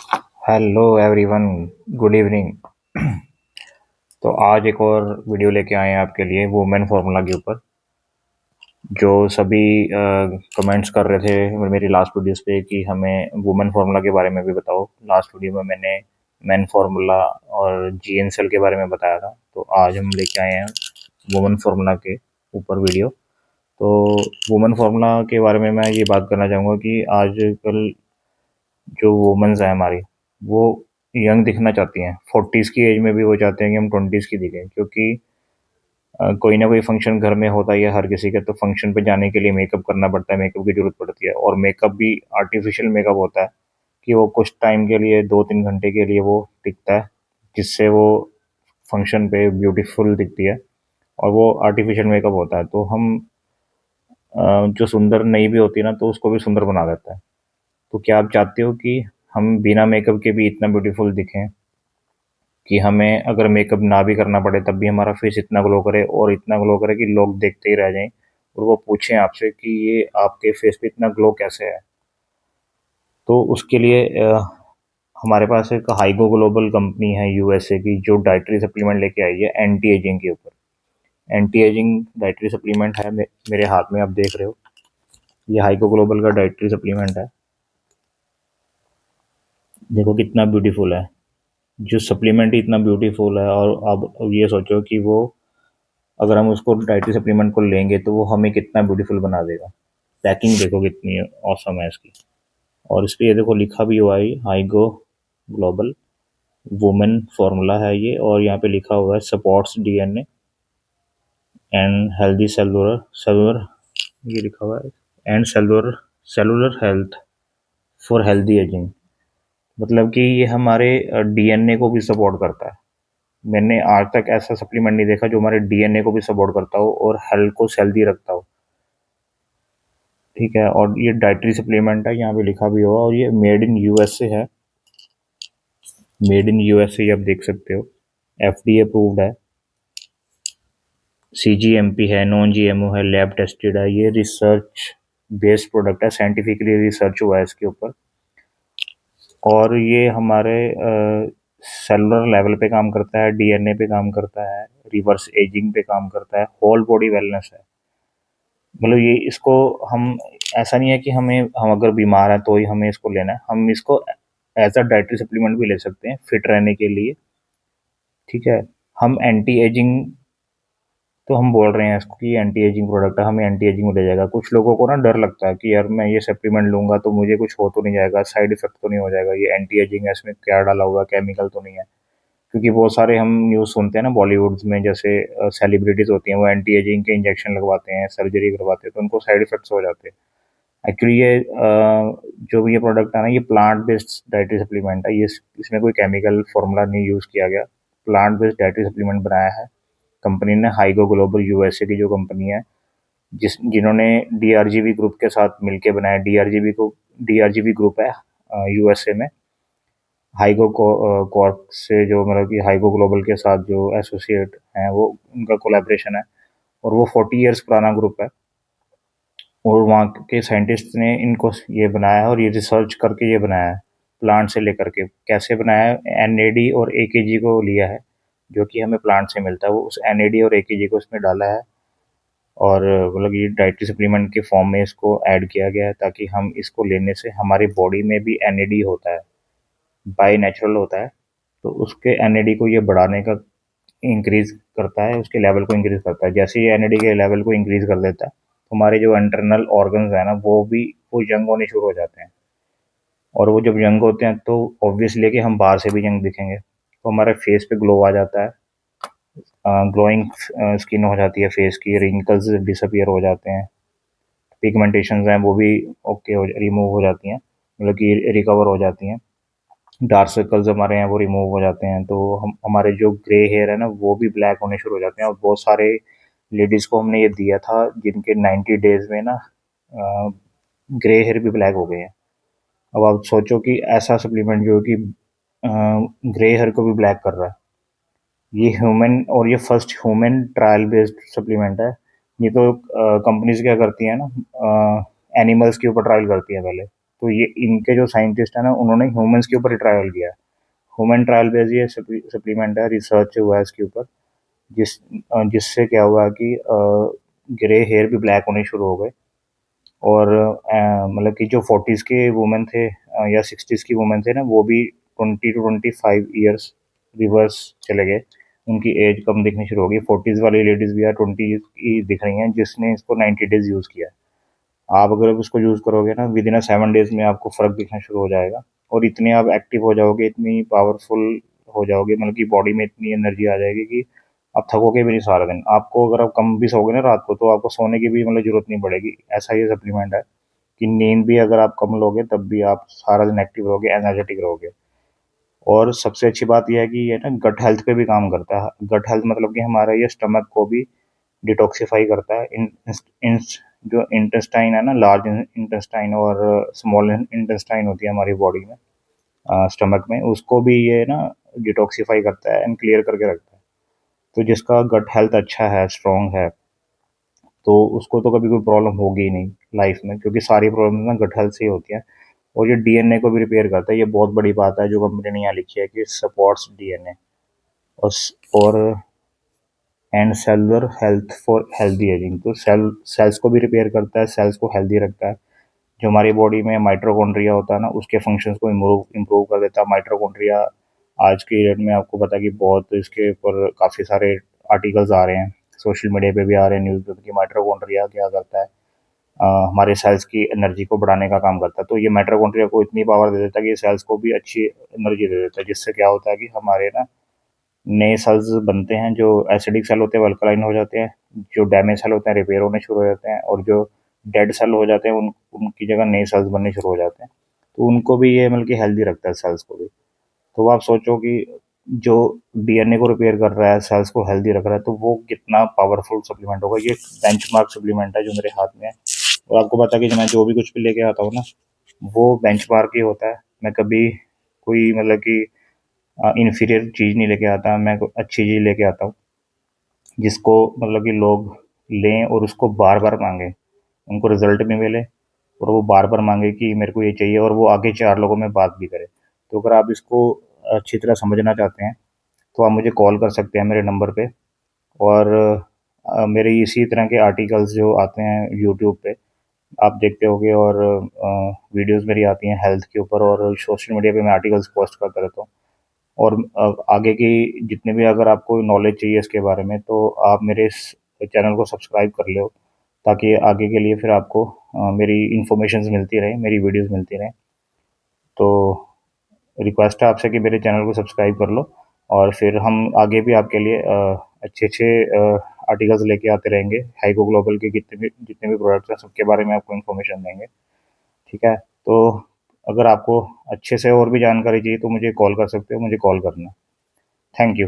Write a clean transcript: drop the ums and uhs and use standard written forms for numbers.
Hello everyone, good evening. तो आज एक और वीडियो लेके आए हैं आपके लिए वुमेन फार्मूला के ऊपर। जो सभी कमेंट्स कर रहे थे मेरी लास्ट वीडियोस पे कि हमें वुमेन फार्मूला के बारे में भी बताओ। लास्ट वीडियो में मैंने मेन फार्मूला और जीएनसेल के बारे में बताया था, तो आज हम लेके आए हैं वुमेन फार्मूला के ऊपर वीडियो। तो वुमेन फार्मूला के बारे में मैं ये बात करना चाहूँगा कि आजकल जो वुमेन्स हैं हमारी, वो यंग दिखना चाहती हैं। 40s की एज में भी वो चाहते हैं कि हम 20s की दिखें, क्योंकि कोई ना कोई फंक्शन घर में होता ही है हर किसी के। तो फंक्शन पे जाने के लिए मेकअप करना पड़ता है, मेकअप की ज़रूरत पड़ती है, और मेकअप भी आर्टिफिशियल मेकअप होता है कि वो कुछ टाइम के लिए 2-3 घंटे के लिए वो टिकता है, जिससे वो फंक्शन पे ब्यूटीफुल दिखती है। और वो आर्टिफिशियल मेकअप होता है, तो हम जो सुंदर नहीं भी होती ना, तो उसको भी सुंदर बना देता है। तो क्या आप चाहते हो कि हम बिना मेकअप के भी इतना ब्यूटीफुल दिखें, कि हमें अगर मेकअप ना भी करना पड़े तब भी हमारा फेस इतना ग्लो करे, और इतना ग्लो करे कि लोग देखते ही रह जाएं और वो पूछें आपसे कि ये आपके फेस पे इतना ग्लो कैसे है। तो उसके लिए हमारे पास एक हाइगो ग्लोबल कंपनी है यूएसए की, जो डाइटरी सप्लीमेंट लेके आई है एंटी एजिंग के ऊपर। एंटी एजिंग डाइटरी सप्लीमेंट है, मेरे हाथ में आप देख रहे हो, ये हाइगो ग्लोबल का डाइटरी सप्लीमेंट है। देखो कितना ब्यूटीफुल है, जो सप्लीमेंट ही इतना ब्यूटीफुल है। और अब ये सोचो कि वो, अगर हम उसको डाइटरी सप्लीमेंट को लेंगे तो वो हमें कितना ब्यूटीफुल बना देगा। पैकिंग देखो कितनी औसम है इसकी। और इस पे ये देखो लिखा भी हुआ है हाइगो ग्लोबल वुमेन फार्मूला है ये, और यहाँ पे लिखा हुआ है supports DNA and healthy cellular cellular, ये लिखा हुआ है and cellular cellular health for healthy ageing. मतलब कि ये हमारे डीएनए को भी सपोर्ट करता है। मैंने आज तक ऐसा सप्लीमेंट नहीं देखा जो हमारे डीएनए को भी सपोर्ट करता हो और हेल्थ को हेल्दी रखता हो। ठीक है, और ये डाइटरी सप्लीमेंट है, यहाँ पे लिखा भी हुआ, और ये मेड इन यूएसए है। मेड इन यूएसए आप देख सकते हो, एफडीए अप्रूव्ड है, सीजीएमपी है, नॉन जीएमओ है, लैब टेस्टेड है। ये रिसर्च बेस्ड प्रोडक्ट है, साइंटिफिकली रिसर्च हुआ है इसके ऊपर। और ये हमारे सेलुलर लेवल पे काम करता है, डीएनए पे काम करता है, रिवर्स एजिंग पे काम करता है, होल बॉडी वेलनेस है। मतलब ये इसको हम, ऐसा नहीं है कि हम अगर बीमार हैं तो ही हमें इसको लेना है, हम इसको एज अ डाइटरी सप्लीमेंट भी ले सकते हैं फिट रहने के लिए। ठीक है, हम एंटी एजिंग, तो हम बोल रहे हैं इसको कि एंटी एजिंग प्रोडक्ट है, हमें एंटी एजिंग में ले जाएगा। कुछ लोगों को ना डर लगता है कि यार मैं ये सप्लीमेंट लूंगा तो मुझे कुछ हो तो नहीं जाएगा, साइड इफेक्ट तो नहीं हो जाएगा, ये एंटी एजिंग है, इसमें क्या डाला हुआ केमिकल तो नहीं है। क्योंकि बहुत सारे हम न्यूज़ सुनते हैं ना बॉलीवुड में, जैसे सेलिब्रिटीज़ होती हैं वो एंटी एजिंग के इंजेक्शन लगवाते हैं, सर्जरी करवाते हैं, तो उनको साइड इफेक्ट्स हो जाते हैं। एक्चुअली ये जो भी ये प्रोडक्ट है ना, ये प्लांट बेस्ड डाइटरी सप्लीमेंट है। ये इसमें कोई केमिकल फार्मूला नहीं यूज़ किया गया, प्लांट बेस्ड डाइटरी सप्लीमेंट बनाया है कंपनी ने, हाइगो ग्लोबल यूएसए की जो कंपनी है, जिन्होंने डीआरजीवी ग्रुप के साथ मिलके बनाया। डीआरजीवी ग्रुप है यूएसए में, हाइगो कॉर्प से, जो मतलब कि हाइगो ग्लोबल के साथ जो एसोसिएट हैं, वो उनका कोलैबोरेशन है। और वो 40 इयर्स पुराना ग्रुप है, और वहाँ के साइंटिस्ट ने इनको ये बनाया है, और ये रिसर्च करके ये बनाया है, प्लांट से लेकर के। कैसे बनाया है, एनएडी और एकेजी को लिया है, जो कि हमें प्लांट से मिलता है, वो उस एनएडी और एकेजी को इसमें डाला है। और मतलब ये डाइटरी सप्लीमेंट के फॉर्म में इसको ऐड किया गया है, ताकि हम इसको लेने से हमारी बॉडी में भी एनएडी होता है, बाई नेचुरल होता है, तो उसके एनएडी को ये बढ़ाने का इंक्रीज करता है, उसके लेवल को इंक्रीज करता है। जैसे ये एनएडी के लेवल को इंक्रीज कर देता है, तो हमारे जो इंटरनल ऑर्गन्स है ना, वो यंग होने शुरू हो जाते हैं। और वो जब यंग होते हैं तो ऑब्वियसली कि हम बाहर से भी यंग दिखेंगे, तो हमारे फेस पे ग्लो आ जाता है, ग्लोइंग स्किन हो जाती है फेस की, रिंकल्स डिसअपियर हो जाते हैं, पिगमेंटेशन हैं वो भी ओके हो रिमूव हो जाती हैं, मतलब कि रिकवर हो जाती हैं। डार्क सर्कल्स हमारे हैं वो रिमूव हो जाते हैं, तो हम हमारे जो ग्रे हेयर है ना वो भी ब्लैक होने शुरू हो जाते हैं। और बहुत सारे लेडीज़ को हमने ये दिया था जिनके 90 डेज में ना ग्रे हेयर भी ब्लैक हो गए हैं। अब आप सोचो कि ऐसा सप्लीमेंट जो कि ग्रे हेयर को भी ब्लैक कर रहा है, ये ह्यूमन, और ये first human trial based supplement है। ये तो कंपनीज क्या करती हैं ना, एनिमल्स के ऊपर ट्रायल करती हैं पहले, तो ये इनके जो साइंटिस्ट हैं ना, उन्होंने ह्यूमंस के ऊपर ट्रायल किया है। ह्यूमन ट्रायल बेस्ड ये सप्लीमेंट है, रिसर्च हुआ है इसके ऊपर, जिससे क्या हुआ कि ग्रे हेयर भी ब्लैक होने शुरू हो गए। और मतलब कि जो 40s के वुमेन थे या 60s की वुमेन थे ना, वो भी 20 to 25 ईयर्स रिवर्स चले गए, उनकी एज कम दिखनी शुरू हो गई। 40s वाली लेडीज़ भी यार 20 की दिख रही हैं, जिसने इसको 90 डेज यूज़ किया है। आप अगर इसको यूज़ करोगे ना, विद इन 7 डेज में आपको फ़र्क दिखना शुरू हो जाएगा, और इतने आप एक्टिव हो जाओगे, इतनी पावरफुल हो जाओगे, मतलब कि बॉडी में इतनी एनर्जी आ जाएगी कि आप थकोगे भी नहीं सारा दिन। आपको अगर आप कम भी सोओगे ना रात को, तो आपको सोने की भी मतलब ज़रूरत नहीं पड़ेगी। ऐसा ये सप्लीमेंट है कि नींद भी अगर आप कम लोगे, तब भी आप सारा दिन एक्टिव रहोगे, एनर्जेटिक रहोगे। और सबसे अच्छी बात ये है कि ये ना गट हेल्थ पे भी काम करता है। गट हेल्थ मतलब कि हमारा ये स्टमक को भी डिटॉक्सिफाई करता है। इन जो इंटेस्टाइन है ना, लार्ज इंटेस्टाइन और स्मॉल इंटेस्टाइन होती है हमारी बॉडी में, स्टमक में, उसको भी ये ना डिटॉक्सिफाई करता है एंड क्लियर करके रखता है। तो जिसका गट हेल्थ अच्छा है, स्ट्रॉन्ग है, तो उसको तो कभी कोई प्रॉब्लम होगी ही नहीं लाइफ में, क्योंकि सारी प्रॉब्लम ना गट हेल्थ से ही होती है। और ये डीएनए को भी रिपेयर करता है। ये बहुत बड़ी बात है जो कंपनी ने यहाँ लिखी है कि सपोर्ट्स डीएनए। और and cellular health for healthy ageing. तो सेल्स को भी रिपेयर करता है, सेल्स को हेल्दी रखता है। जो हमारी बॉडी में माइटोकॉन्ड्रिया होता है ना, उसके फंक्शंस को इम्प्रूव कर देता है। माइटोकॉन्ड्रिया आज की डेट में आपको पता है कि बहुत इसके ऊपर काफ़ी सारे आर्टिकल्स आ रहे हैं, सोशल मीडिया पे भी आ रहे हैं, न्यूज़ पेपर की। माइटोकॉन्ड्रिया क्या करता है, हमारे सेल्स की एनर्जी को बढ़ाने का काम करता है। तो ये माइटोकॉन्ड्रिया को इतनी पावर दे देता है कि सेल्स को भी अच्छी एनर्जी दे देता है, जिससे क्या होता है कि हमारे ना नए सेल्स बनते हैं। जो एसिडिक सेल होते हैं वो अल्कलाइन हो जाते हैं, जो डैमेज सेल होते हैं रिपेयर होने शुरू हो जाते हैं, और जो डेड सेल हो जाते हैं उनकी जगह नए सेल्स बनने शुरू हो जाते हैं। तो उनको भी ये मतलब कि हेल्दी रखता है, सेल्स को भी। तो आप सोचो कि जो डीएनए को रिपेयर कर रहा है, सेल्स को हेल्दी रख रहा है, तो वो कितना पावरफुल सप्लीमेंट होगा। ये बेंचमार्क सप्लीमेंट है जो मेरे हाथ में है। और आपको पता है कि मैं जो भी कुछ भी लेके आता हूँ ना, वो बेंचमार्क ही होता है। मैं कभी कोई मतलब कि इन्फीरियर चीज़ नहीं लेके आता, मैं अच्छी चीज़ लेके आता हूँ, जिसको मतलब कि लोग लें और उसको बार बार मांगे, उनको रिजल्ट भी मिले, और वो बार बार मांगे कि मेरे को ये चाहिए, और वो आगे 4 लोगों में बात भी करे। तो अगर आप इसको अच्छी तरह समझना चाहते हैं, तो आप मुझे कॉल कर सकते हैं मेरे नंबर पे। और मेरे इसी तरह के आर्टिकल्स जो आते हैं यूट्यूब पे, आप देखते होगे, और वीडियोस मेरी आती हैं हेल्थ के ऊपर, और सोशल मीडिया पे मैं आर्टिकल्स पोस्ट करता रहता हूँ। और आगे की जितने भी अगर आपको नॉलेज चाहिए इसके बारे में, तो आप मेरे इस चैनल को सब्सक्राइब कर लो, ताकि आगे के लिए फिर आपको मेरी इन्फॉर्मेशंस मिलती रहें, मेरी वीडियोस मिलती रहें। तो रिक्वेस्ट है आपसे कि मेरे चैनल को सब्सक्राइब कर लो, और फिर हम आगे भी आपके लिए अच्छे अच्छे आर्टिकल्स लेके आते रहेंगे। हाइको ग्लोबल के जितने भी प्रोडक्ट्स हैं, सबके बारे में आपको इन्फॉर्मेशन देंगे। ठीक है? तो अगर आपको अच्छे से और भी जानकारी चाहिए, तो मुझे कॉल कर सकते हो, मुझे कॉल करना। Thank you.